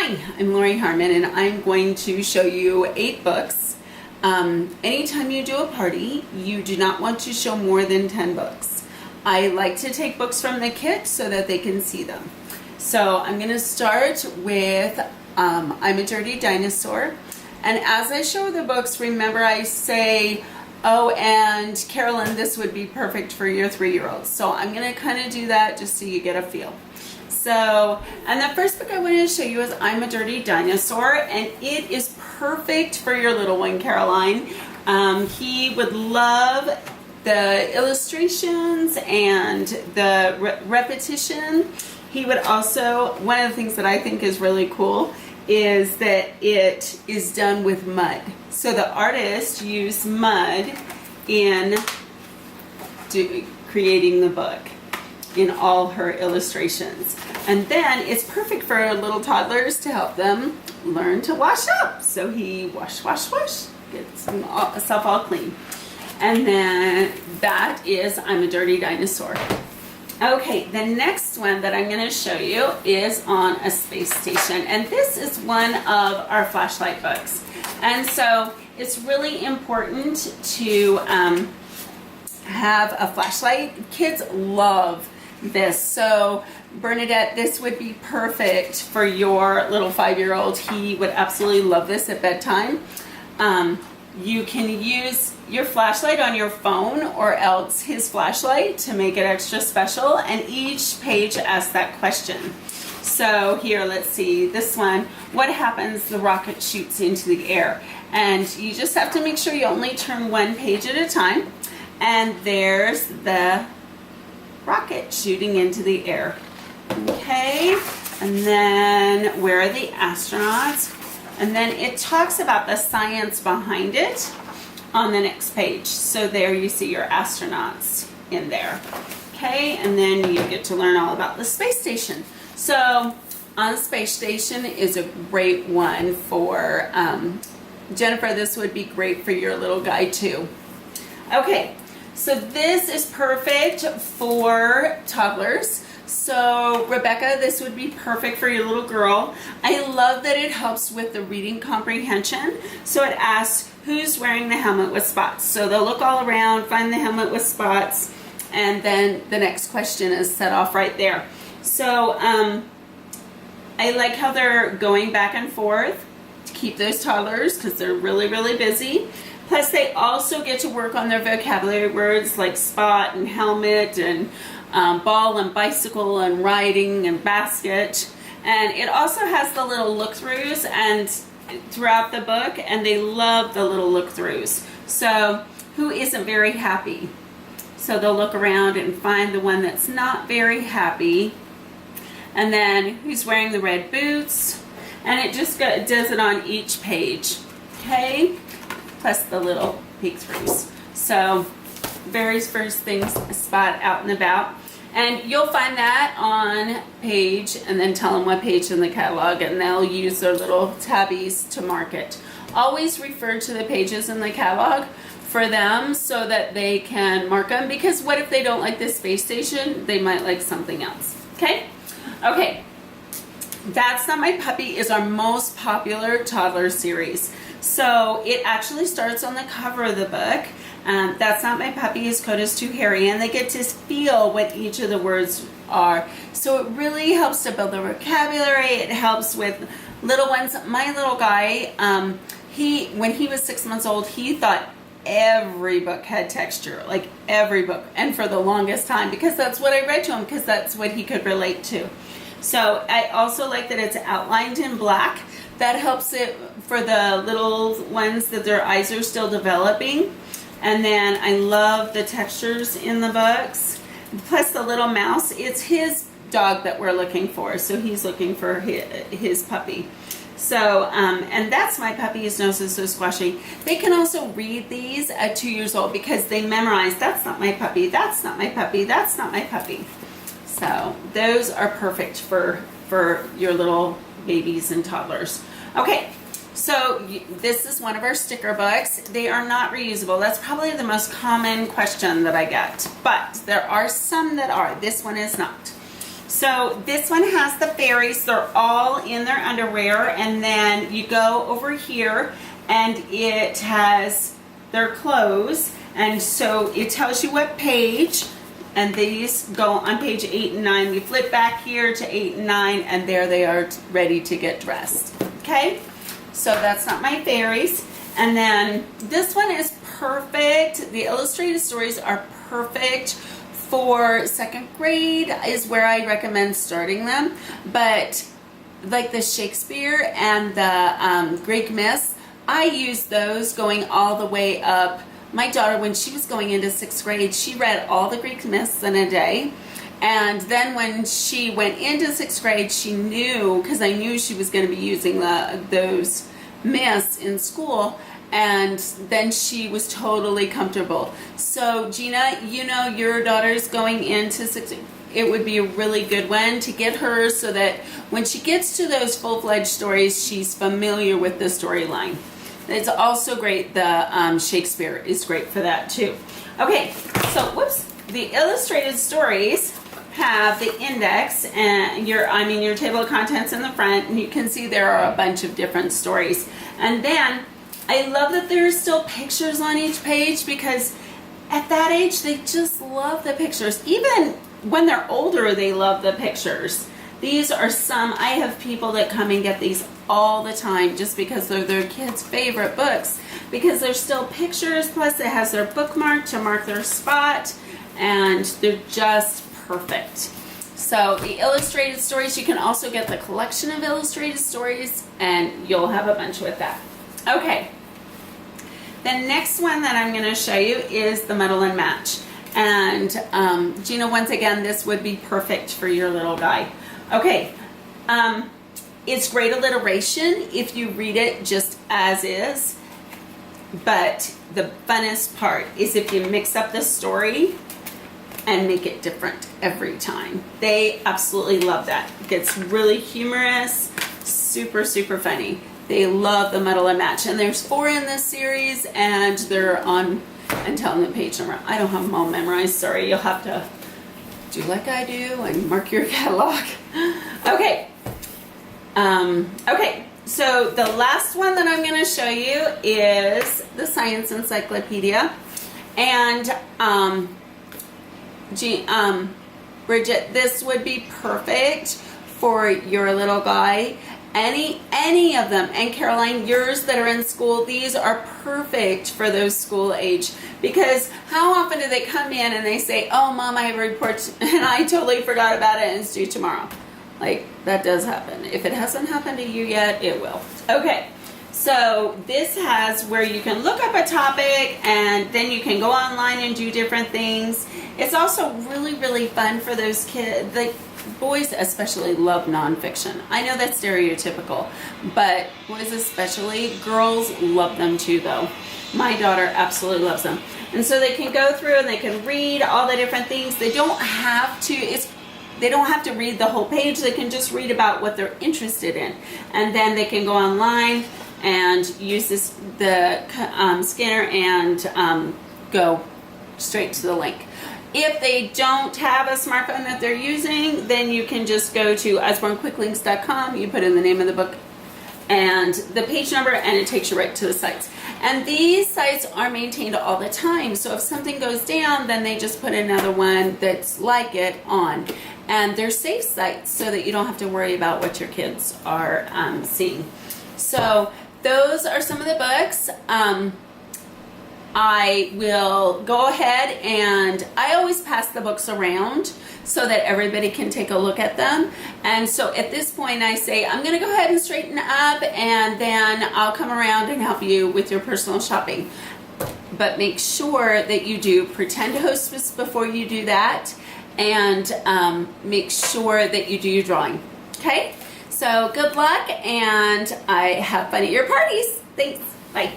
Hi, I'm Lori Harmon and I'm going to show you 8 books. Anytime you do a party, you do not want to show more than 10 books. I like to take books from the kit so that they can see them. So I'm going to start with I'm a Dirty Dinosaur. And as I show the books, remember I say, oh, and Carolyn, this would be perfect for your 3-year-old. So I'm going to kind of do that just so you get a feel. So, and the first book I wanted to show you is I'm a Dirty Dinosaur, and it is perfect for your little one, Caroline. He would love the illustrations and the repetition. He would also, one of the things that I think is really cool is that it is done with mud. So the artist used mud in creating the book in all her illustrations. And then it's perfect for little toddlers to help them learn to wash up. So he wash, gets himself all clean. And then that is I'm a Dirty Dinosaur. Okay, the next one that I'm going to show you is on a space station. And this is one of our flashlight books. And so it's really important to have a flashlight. Kids love this. So Bernadette, this would be perfect for your little 5-year-old. He would absolutely love this at bedtime. You can use your flashlight on your phone or else his flashlight to make it extra special, and each page asks that question. So here, let's see, this one, what happens? The rocket shoots into the air. And you just have to make sure you only turn one page at a time. And there's the rocket shooting into the air. Okay, and then where are the astronauts? And then it talks about the science behind it on the next page. So there you see your astronauts in there. Okay, and then you get to learn all about the space station. So on the space station is a great one for Jennifer. This would be great for your little guy too. Okay, so this is perfect for toddlers. So Rebecca, this would be perfect for your little girl. I love that it helps with the reading comprehension. So it asks, who's wearing the helmet with spots? So they'll look all around, find the helmet with spots, and then the next question is set off right there. So I like how they're going back and forth to keep those toddlers because they're really, really busy. Plus they also get to work on their vocabulary words like spot and helmet and ball and bicycle and riding and basket. And it also has the little look-throughs and throughout the book, and they love the little look-throughs. So who isn't very happy? So they'll look around and find the one that's not very happy. And then who's wearing the red boots? And it just does it on each page. Okay? Plus the little peek-throughs. So very first things spot out and about. And you'll find that on page, and then tell them what page in the catalog, and they'll use their little tabbies to mark it. Always refer to the pages in the catalog for them so that they can mark them, because what if they don't like this space station? They might like something else. Okay? Okay. That's Not My Puppy is our most popular toddler series. So it actually starts on the cover of the book. That's Not My Puppy, his coat is too hairy, and they get to feel what each of the words are. So it really helps to build the vocabulary. It helps with little ones. My little guy, when he was 6 months old, he thought every book had texture, like every book, and for the longest time, because that's what I read to him, because that's what he could relate to. So I also like that it's outlined in black. That helps it for the little ones that their eyes are still developing. And then I love the textures in the books. Plus the little mouse, it's his dog that we're looking for. So he's looking for his puppy. So, and That's My Puppy, his nose is so squashy. They can also read these at 2 years old because they memorize, that's not my puppy, that's not my puppy, that's not my puppy. So those are perfect for your little babies and toddlers. Okay, so this is one of our sticker books. They are not reusable. That's probably the most common question that I get, but there are some that are. This one is not. So this one has the fairies. They're all in their underwear, and then you go over here and it has their clothes, and so it tells you what page, and these go on page 8 and 9. You flip back here to 8 and 9, and there they are ready to get dressed. Okay, so that's not my fairies. And then this one is perfect. The illustrated stories are perfect for 2nd grade is where I recommend starting them. But like the Shakespeare and the Greek myths, I use those going all the way up. My daughter, when she was going into 6th grade, she read all the Greek myths in a day. And then when she went into 6th grade, she knew, because I knew she was going to be using those myths in school, and then she was totally comfortable. So Gina, you know your daughter's going into 6th grade. It would be a really good one to get her so that when she gets to those full-fledged stories, she's familiar with the storyline. It's also great, the Shakespeare is great for that too. Okay, so whoops, the illustrated stories have the index and your table of contents in the front, and you can see there are a bunch of different stories. And then I love that there are still pictures on each page, because at that age they just love the pictures. Even when they're older, they love the pictures. These are some, I have people that come and get these all the time just because they're their kids' favorite books, because there's still pictures, plus it has their bookmark to mark their spot, and they're just perfect. So the illustrated stories, you can also get the collection of illustrated stories, and you'll have a bunch with that. Okay, the next one that I'm going to show you is the Muddle and Match. And Gina, once again, this would be perfect for your little guy. Okay, it's great alliteration if you read it just as is, but the funnest part is if you mix up the story and make it different every time. They absolutely love that. It gets really humorous, super, super funny. They love the Muddle and Match, and there's 4 in this series, and they're on, and telling the page number. I don't have them all memorized, sorry. You'll have to do like I do and mark your catalog. Okay. Okay, so the last one that I'm going to show you is the Science Encyclopedia. And Bridget, this would be perfect for your little guy. Any of them. And Caroline, yours that are in school, these are perfect for those school age, because how often do they come in and they say, oh Mom, I have a report and I totally forgot about it and it's due tomorrow. Like, that does happen. If it hasn't happened to you yet, it will. Okay, so this has where you can look up a topic and then you can go online and do different things. It's also really, really fun for those kids. Like, boys especially love nonfiction. I know that's stereotypical, but boys especially, girls love them too though. My daughter absolutely loves them. And so they can go through and they can read all the different things. They don't have to read the whole page. They can just read about what they're interested in. And then they can go online and use the scanner and go straight to the link. If they don't have a smartphone that they're using, then you can just go to usbornequicklinks.com. You put in the name of the book and the page number, and it takes you right to the sites. And these sites are maintained all the time. So if something goes down, then they just put another one that's like it on. And they're safe sites so that you don't have to worry about what your kids are seeing. So those are some of the books. I will go ahead and I always pass the books around so that everybody can take a look at them. And so at this point I say, I'm going to go ahead and straighten up, and then I'll come around and help you with your personal shopping. But make sure that you do pretend hostess before you do that, and make sure that you do your drawing. Okay? So good luck, and I have fun at your parties. Thanks. Bye.